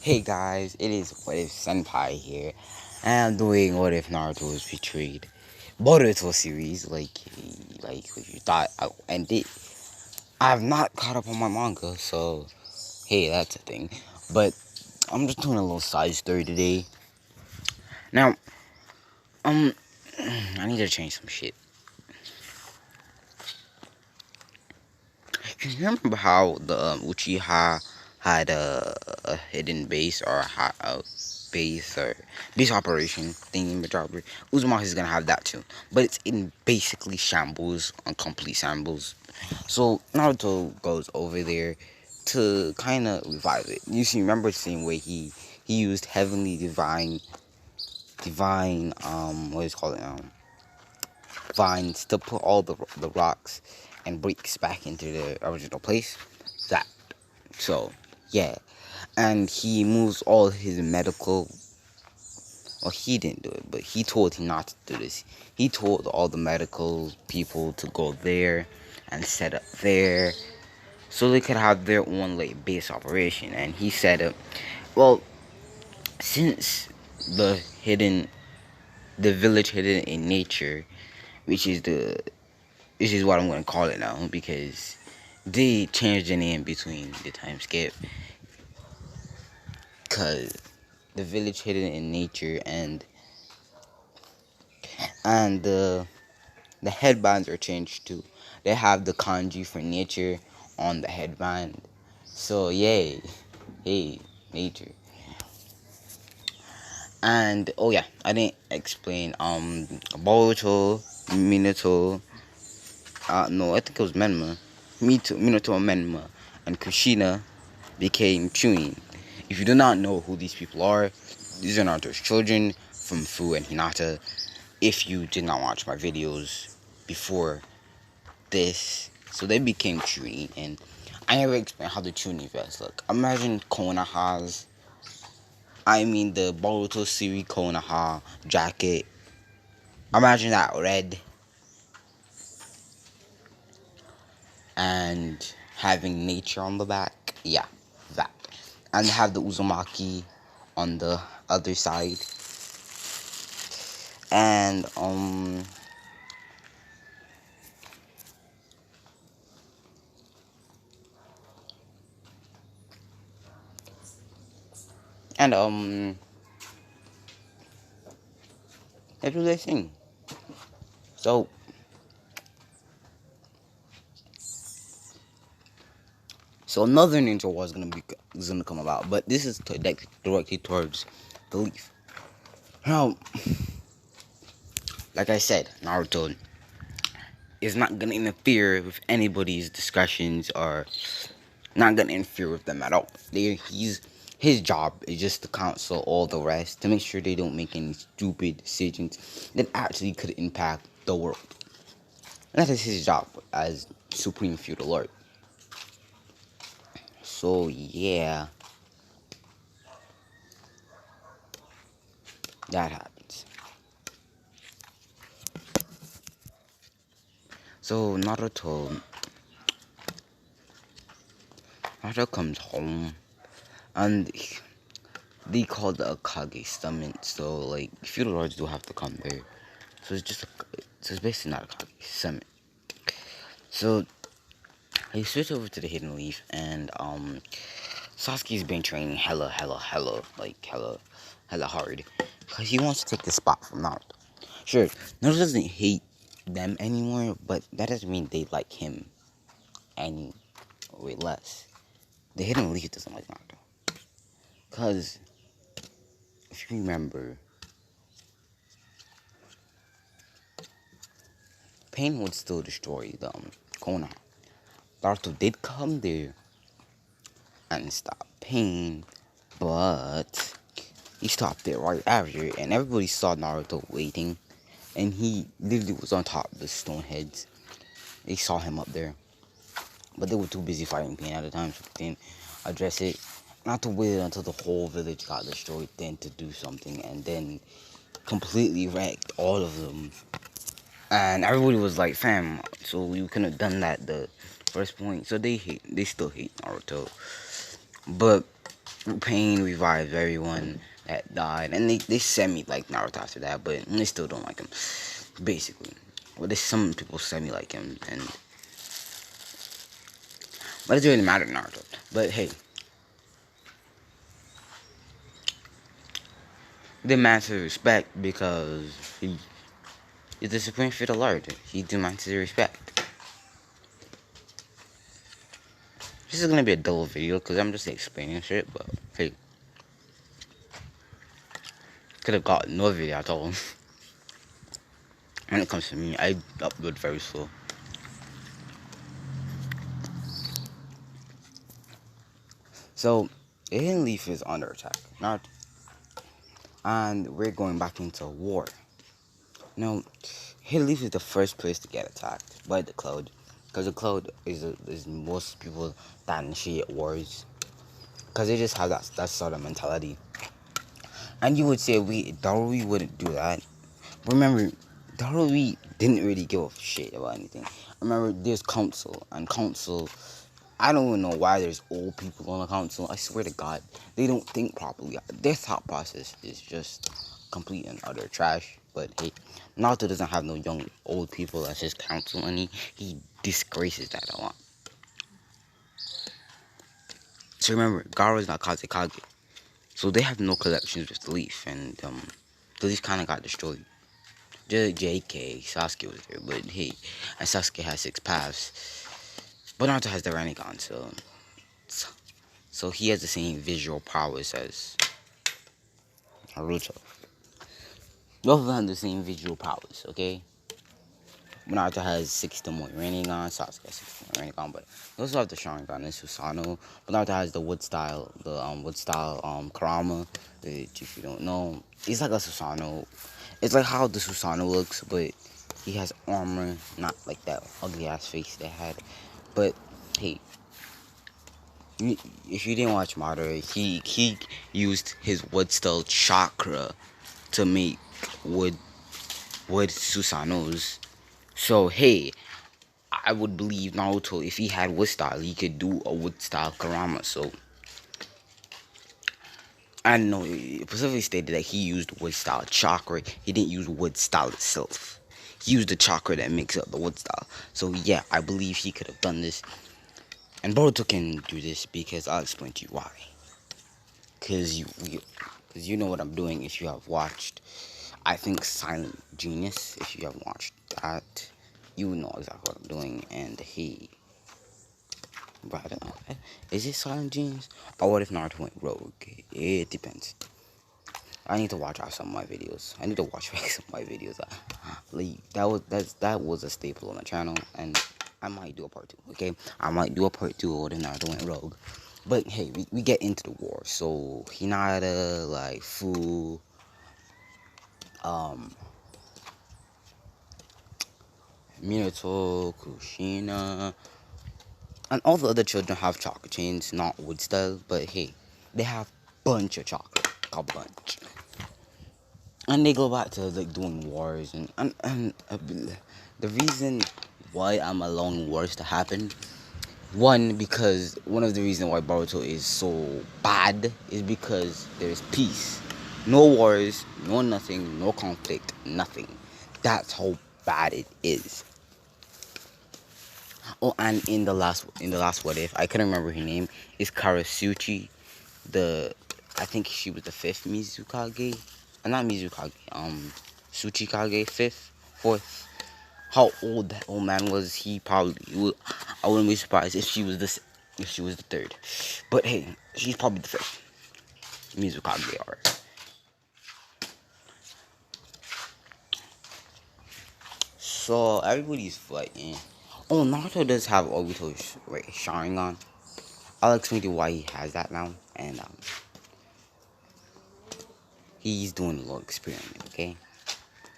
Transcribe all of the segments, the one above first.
Hey guys, it is What If Senpai here, and I'm doing What If Naruto was betrayed. Boruto series, like if you thought I ended. I have not caught up on my manga, so hey, that's a thing. But I'm just doing a little side story today. Now, um, I need to change some shit. Can you remember how the Uchiha had a hidden base or a base operation thing in the job? Uzumaki is gonna have that too, but it's in basically shambles, on complete shambles. So Naruto goes over there to kind of revive it. You see, remember the same way he used heavenly divine what is it called vines to put all the rocks and bricks back into their original place. That. So, yeah. And he moves all his medical. Well, he didn't do it, but he told him not to do this. He told all the medical people to go there and set up there so they could have their own like base operation. And he said, well, since the hidden, the village hidden in nature, which is the this is what I'm gonna call it now because they changed the name between the time skip. Cause the village hidden in nature and the headbands are changed too. They have the kanji for nature on the headband. So yay, hey nature. And oh yeah, I didn't explain Boruto, Minato. No, I think it was Menma. Minato and Menma and Kushina became Chunin. If you do not know who these people are, these are Naruto's children from Fu and Hinata. If you did not watch my videos before this, so they became Chunin, and I never explained how the Chunin vest look. Imagine Konoha's, the Boruto series Konoha jacket. Imagine that red and having nature on the back. Yeah, that. And have the Uzumaki on the other side. And and that's what they sing. So another ninja war is gonna come about, but this is directly towards the leaf. Now, like I said, Naruto is not gonna interfere with anybody's discussions or not gonna interfere with them at all. His job is just to counsel all the rest to make sure they don't make any stupid decisions that actually could impact the world. And that is his job as Supreme Feudal Lord. So yeah, that happens. So Naruto comes home and they call the Akage summon. So like feudal lords do have to come there. So it's basically not Akage summon. So he switched over to the Hidden Leaf, and Sasuke's been training hella hard because he wants to take the spot from Naruto. Sure, Naruto doesn't hate them anymore, but that doesn't mean they like him any way less. The Hidden Leaf doesn't like Naruto because if you remember, Pain would still destroy the Konoha. Naruto did come there and stop Pain, but he stopped it right after, and everybody saw Naruto waiting, and he literally was on top of the stone heads. They saw him up there, but they were too busy fighting Pain at the time, so they didn't address it. Not to wait until the whole village got destroyed, then to do something, and then completely wrecked all of them. And everybody was like, "Fam, so you couldn't have done that the first point." So they still hate Naruto, but Pain revives everyone that died, and they semi like Naruto after that, but they still don't like him, basically. Well, there's some people semi like him, and but it doesn't really matter to Naruto. But hey, he demands his respect because he is the supreme fiddle lord. He demands his respect. This is gonna be a dull video because I'm just explaining shit, but hey, could have got no video at all. When it comes to me, I upload very slow. So, the Hidden Leaf is under attack. Now, and we're going back into war. Now, Hidden Leaf is the first place to get attacked by the Cloud. Because the Cloud is most people that initiate wars. Because they just have that sort of mentality. And you would say, Darui wouldn't do that. Remember, Darui didn't really give a shit about anything. Remember, there's Council. And Council, I don't even know why there's old people on the council. I swear to God, they don't think properly. Their thought process is just complete and utter trash. But hey, Naruto doesn't have no young old people as his council, and he disgraces that a lot. So remember, Gaara's not Kazekage, so they have no connections with the Leaf, and the Leaf kind of got destroyed. JK, Sasuke was there, but hey, and Sasuke has 6 paths, but Naruto has the Rinnegan, so he has the same visual powers as Naruto. Both of them have the same visual powers, okay? Naruto has 60 more Rinnegan, Sasuke has 60 more Rinnegan, but they also have the Sharingan and Susanoo. But Naruto has the wood style Kurama, which if you don't know, it's like a Susanoo. It's like how the Susanoo looks, but he has armor, not like that ugly ass face they had. But hey, if you didn't watch Madara, he used his wood style chakra to make wood Susanoos. So hey, I would believe Naruto, if he had wood style, he could do a wood style Kurama. So I know it specifically stated that he used wood style chakra. He didn't use wood style itself. He used the chakra that makes up the wood style. So yeah, I believe he could have done this. And Boruto can do this because I'll explain to you why. Cause you know what I'm doing if you have watched, I think, Silent Genius. If you have watched that, you know exactly what I'm doing. And he, but I don't know. Is it Silent Genius? Or what if Naruto went rogue? It depends. I need to watch out some of my videos. I need to watch back some of my videos. Like, that was a staple on the channel, and I might do a part 2. Okay, I might do a part 2 of what if Naruto went rogue. But hey, we get into the war. So Hinata, like Fu, Minato, Kushina, and all the other children have chakra chains, not wood style, but hey, they have bunch of chakra, a bunch. And they go back to like doing wars and the reason why I'm allowing wars to happen, one, because one of the reasons why Boruto is so bad is because there's peace. No wars, no nothing, no conflict, nothing. That's how bad it is. Oh, and in the last what if, I couldn't remember her name, is Karasuchi, the, I think she was the 5th Mizukage. Not Mizukage, Tsuchikage, 5th, 4th. How old that old man was, I wouldn't be surprised if she was the 3rd. But hey, she's probably the 5th Mizukage, alright. So everybody's fighting. Oh, Naruto does have Obito's Sharingan. I'll explain to you why he has that now, and he's doing a little experiment, okay?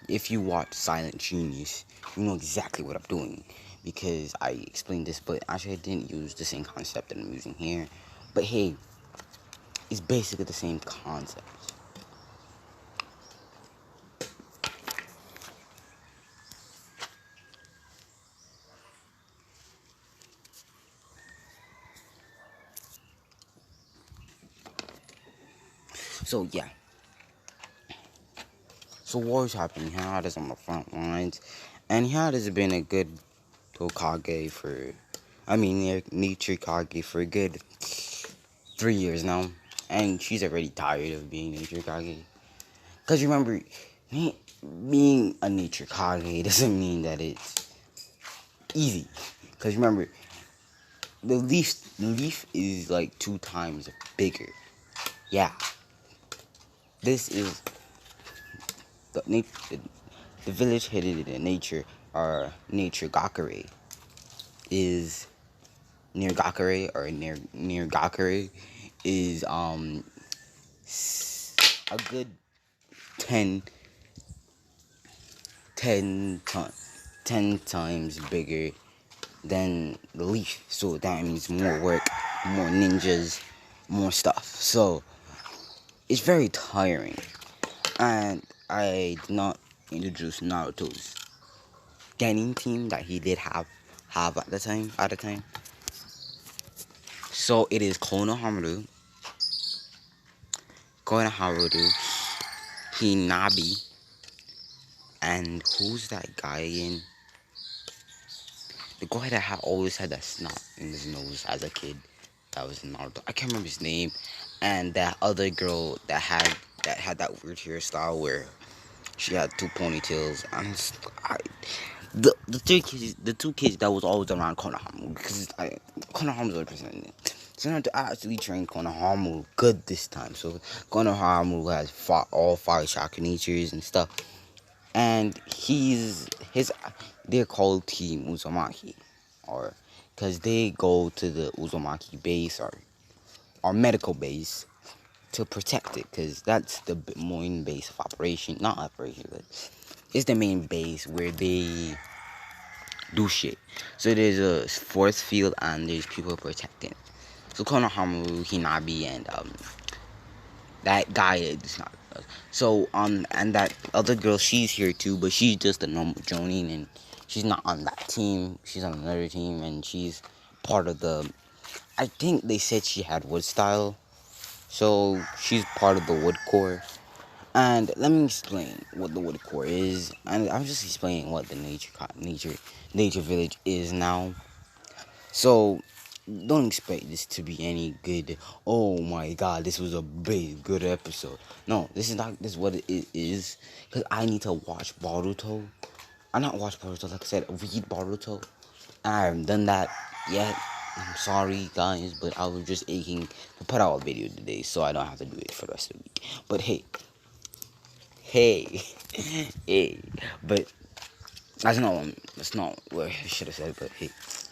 If you watch Silent Genius, you know exactly what I'm doing, because I explained this, but actually I didn't use the same concept that I'm using here. But hey, it's basically the same concept. So yeah. So wars happening. Hinata's on the front lines, and Hinata's been a good Hokage for, I mean, nature Kage for a good 3 years now, and she's already tired of being nature Kage. Cause remember, being a nature Kage doesn't mean that it's easy. Cause remember, the leaf is like 2 times bigger. Yeah, this is the the village hidden in nature, or nature Gakure, is near Gakure, or near Gakure, is a good 10 10 ton, 10 times bigger than the leaf. So that means more work, more ninjas, more stuff. So it's very tiring. And I did not introduce Naruto's Genin team that he did have at the time. So it is Konohamaru, Hinabi, and who's that guy again? The guy that always had that snot in his nose as a kid. That was Naruto. I can't remember his name. And that other girl that had that weird hairstyle where she had 2 ponytails. The two kids that was always around Konohamaru, because Konohamaru represented. So now to actually train Konohamaru good this time. So Konohamaru has fought all 5 chakra natures and stuff. And they're called Team Uzumaki, or because they go to the Uzumaki base, or medical base, to protect it, because that's the main base of operation. Not operation, but it's the main base where they do shit. So there's a force field and there's people protecting. So Konohamaru, Hinabi, and that guy is not. So and that other girl, she's here too, but she's just a normal Jonin, and she's not on that team. She's on another team, and she's part of the. I think they said she had wood style, so she's part of the wood core. And let me explain what the wood core is, and I'm just explaining what the nature village is now. So don't expect this to be any good. Oh my god, this was a big good episode. No, this is what it is. Cause I need to watch Boruto. I not watch Boruto, like I said, read Boruto. I haven't done that yet. I'm sorry guys, but I was just aching to put out a video today, so I don't have to do it for the rest of the week. But hey, hey, but that's not what I should have said. But hey,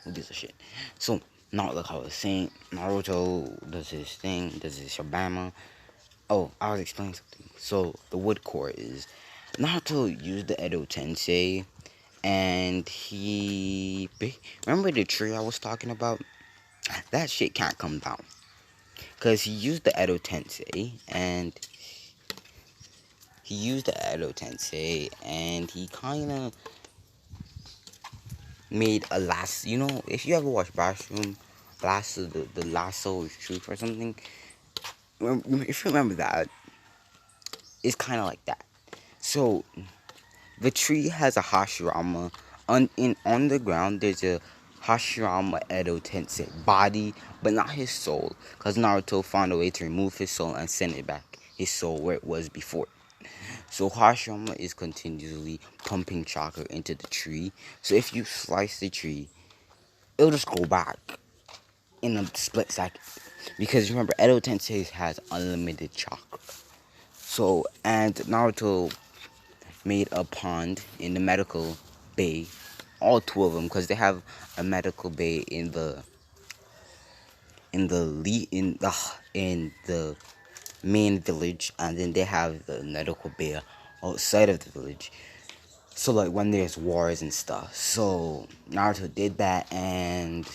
who gives a shit? So, not like I was saying, Naruto does his thing, does his shabama. Oh, I was explaining something. So, the wood core is Naruto used the Edo Tensei, and remember the tree I was talking about? That shit can't come down. Because he used the Edo Tensei, and he kind of made a last. If you ever watch Bashroom, the lasso is truth or something. If you remember that, it's kind of like that. So the tree has a Hashirama. On the ground, there's a Hashirama Edo Tensei body, but not his soul, because Naruto found a way to remove his soul and send it back, his soul, where it was before. So Hashirama is continuously pumping chakra into the tree. So if you slice the tree, it'll just go back in a split second. Because remember, Edo Tensei has unlimited chakra. So, and Naruto made a pond in the medical bay. All 2 of them, because they have a medical bay in the main village, and then they have the medical bay outside of the village. So like when there's wars and stuff. So Naruto did that, and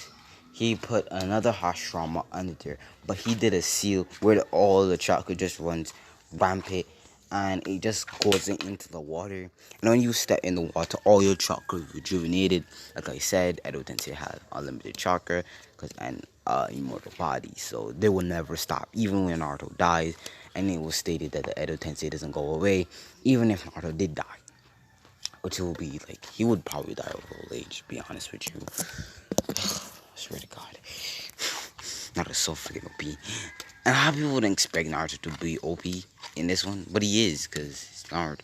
he put another Hashirama under there, but he did a seal where all the chakra just runs rampant, and it just goes into the water. And when you step in the water, all your chakra is rejuvenated. Like I said, Edo Tensei has unlimited and immortal body, so they will never stop, even when Naruto dies. and it was stated that the Edo Tensei doesn't go away, even if Naruto did die. Which will be like, he would probably die of old age, to be honest with you. I swear to God. Naruto's so freaking OP. And how people wouldn't expect Naruto to be OP in this one, but he is, because it's Naruto.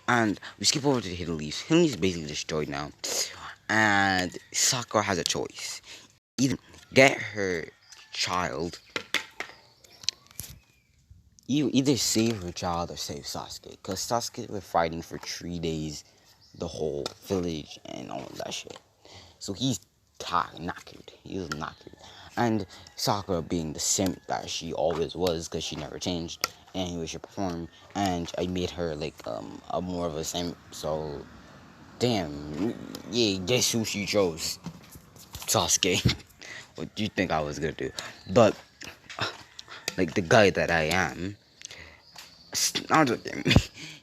And we skip over to Hidden Leaf. Hidden Leaf is basically destroyed now. And Sakura has a choice. Either get her child, you either save her child or save Sasuke. Because Sasuke was fighting for 3 days, the whole village and all that shit. So he's knackered. He was knackered. And Sakura, being the simp that she always was, because she never changed, and she performed, and I made her like a more of a simp. So, damn, yeah, guess who she chose? Sasuke. What do you think I was gonna do? But like the guy that I am,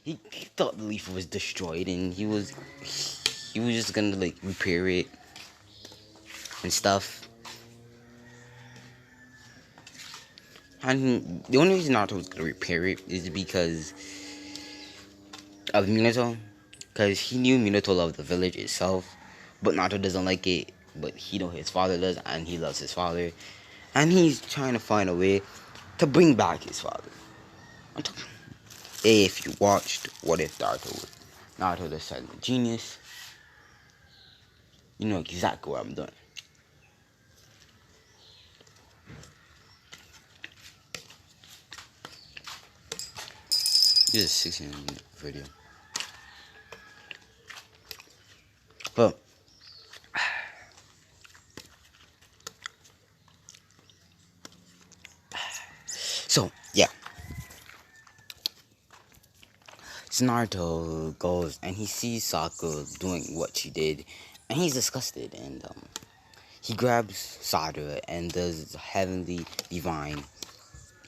he thought the leaf was destroyed, and he was just gonna like repair it and stuff. And the only reason Naruto was gonna repair it is because of Minato. Because he knew Minato loved the village itself, but Naruto doesn't like it. But he knows his father does, and he loves his father. And he's trying to find a way to bring back his father. If you watched What If Naruto the Silent Genius, you know exactly what I'm doing. This is a 16-minute video. But so yeah. So Naruto goes and he sees Sakura doing what she did, and he's disgusted, and he grabs Sakura and does heavenly divine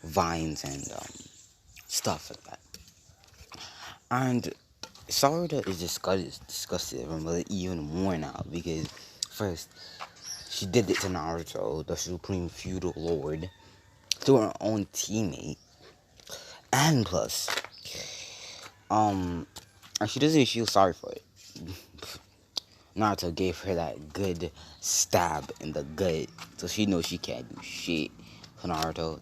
vines and stuff like that. And Sakura is disgusted even more now, because first she did it to Naruto, the supreme feudal lord, to her own teammate, and plus and she doesn't feel sorry for it. Naruto gave her that good stab in the gut, so she knows she can't do shit for Naruto.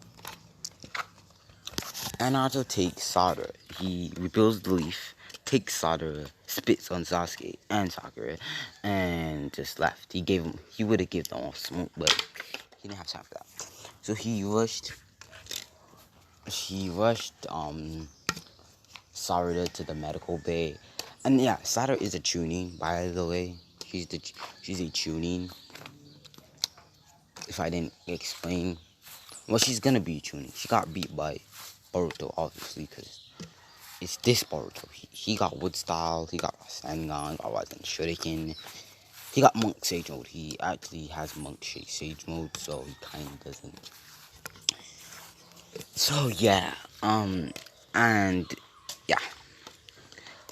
And Naruto takes Sakura. He rebuilds the leaf, takes Sakura, spits on Sasuke and Sakura, and just left. He would have given them all smoke, but he didn't have time for that. So he rushed Sakura to the medical bay. And yeah, Sakura is a Chunin, by the way. She's a Chunin. If I didn't explain, well, she's gonna be a Chunin. She got beat by Boruto, obviously, because it's this Boruto. He got Wood Style, he got Rasengan, got Rasen Shuriken. He got Monk Sage mode. He actually has Monk Sage mode, so he kind of doesn't. So yeah, and yeah.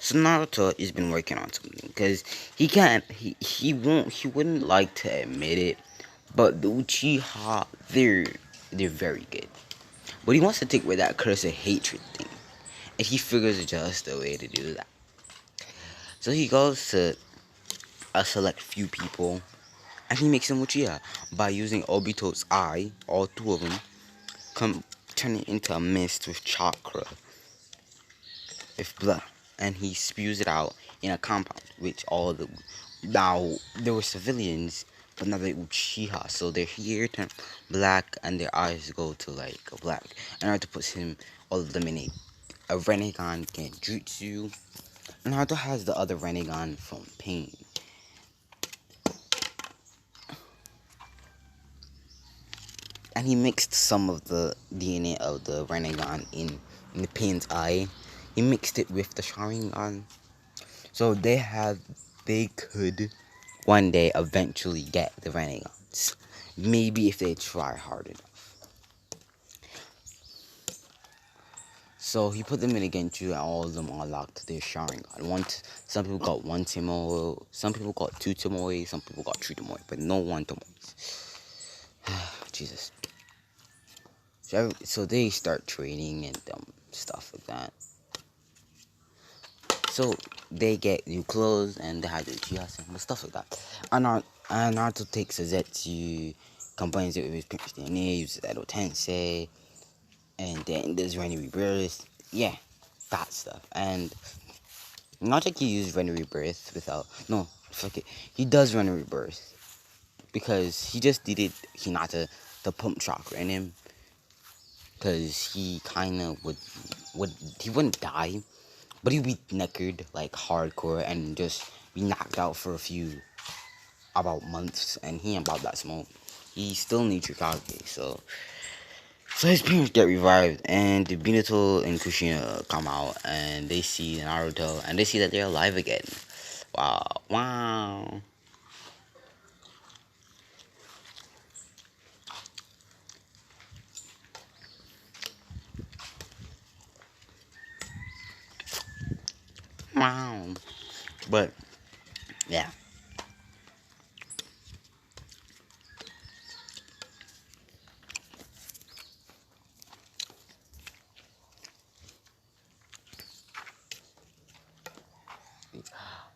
So Naruto has been working on something, because he wouldn't like to admit it, but the Uchiha, they're very good. But he wants to take away that curse of hatred thing, and he figures just a way to do that. So he goes to a select few people, and he makes them Uchiha by using Obito's eye, all two of them, turn it into a mist with chakra, with blood, and he spews it out in a compound, which now there were civilians, but now they're Uchiha, so their hair turn black and their eyes go to like black. And Naruto puts him all of them in a Renegon Genjutsu. And Naruto has the other Renegon from Pain. And he mixed some of the DNA of the Renegon in the Pain's eye. He mixed it with the Sharingan. So they could one day eventually get the Renegons. Maybe if they try hard enough. So he put them in a Genju, and all of them unlocked their Sharingan. Some people got one Tomoe, some people got two Tomoe, some people got three Tomoe, but no one Tomoe. Jesus. So they start training and stuff like that. So they get new clothes and they have the Uchiha and stuff like that. And Naruto takes a Zetsu, combines it with his parents' DNA, uses Edo Tensei, and then there's Renny Rebirth. Yeah, that stuff. And not like he used Renny Rebirth without. No, fuck it. He does Renny Rebirth because he just needed Hinata to pump chakra in him. Because he kind of he wouldn't die, but he'd be knackered, like hardcore, and just be knocked out for about months, and he ain't about that smoke. He still needs Chikage, so his parents get revived, and Minato and Kushina come out, and they see Naruto, and they see that they're alive again. Wow, wow. Wow. But, yeah.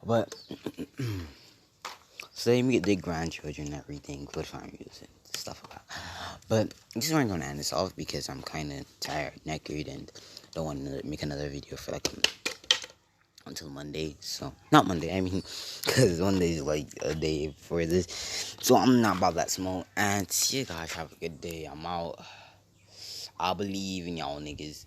But, so they meet their grandchildren and everything, good fun music, stuff like that. But I just want to end this off because I'm kind of tired, knackered, and don't want to make another video for like until Monday. So, not Monday, I mean, because Monday is like a day before this. So, I'm not about that smoke. And see you guys, have a good day. I'm out. I believe in y'all niggas.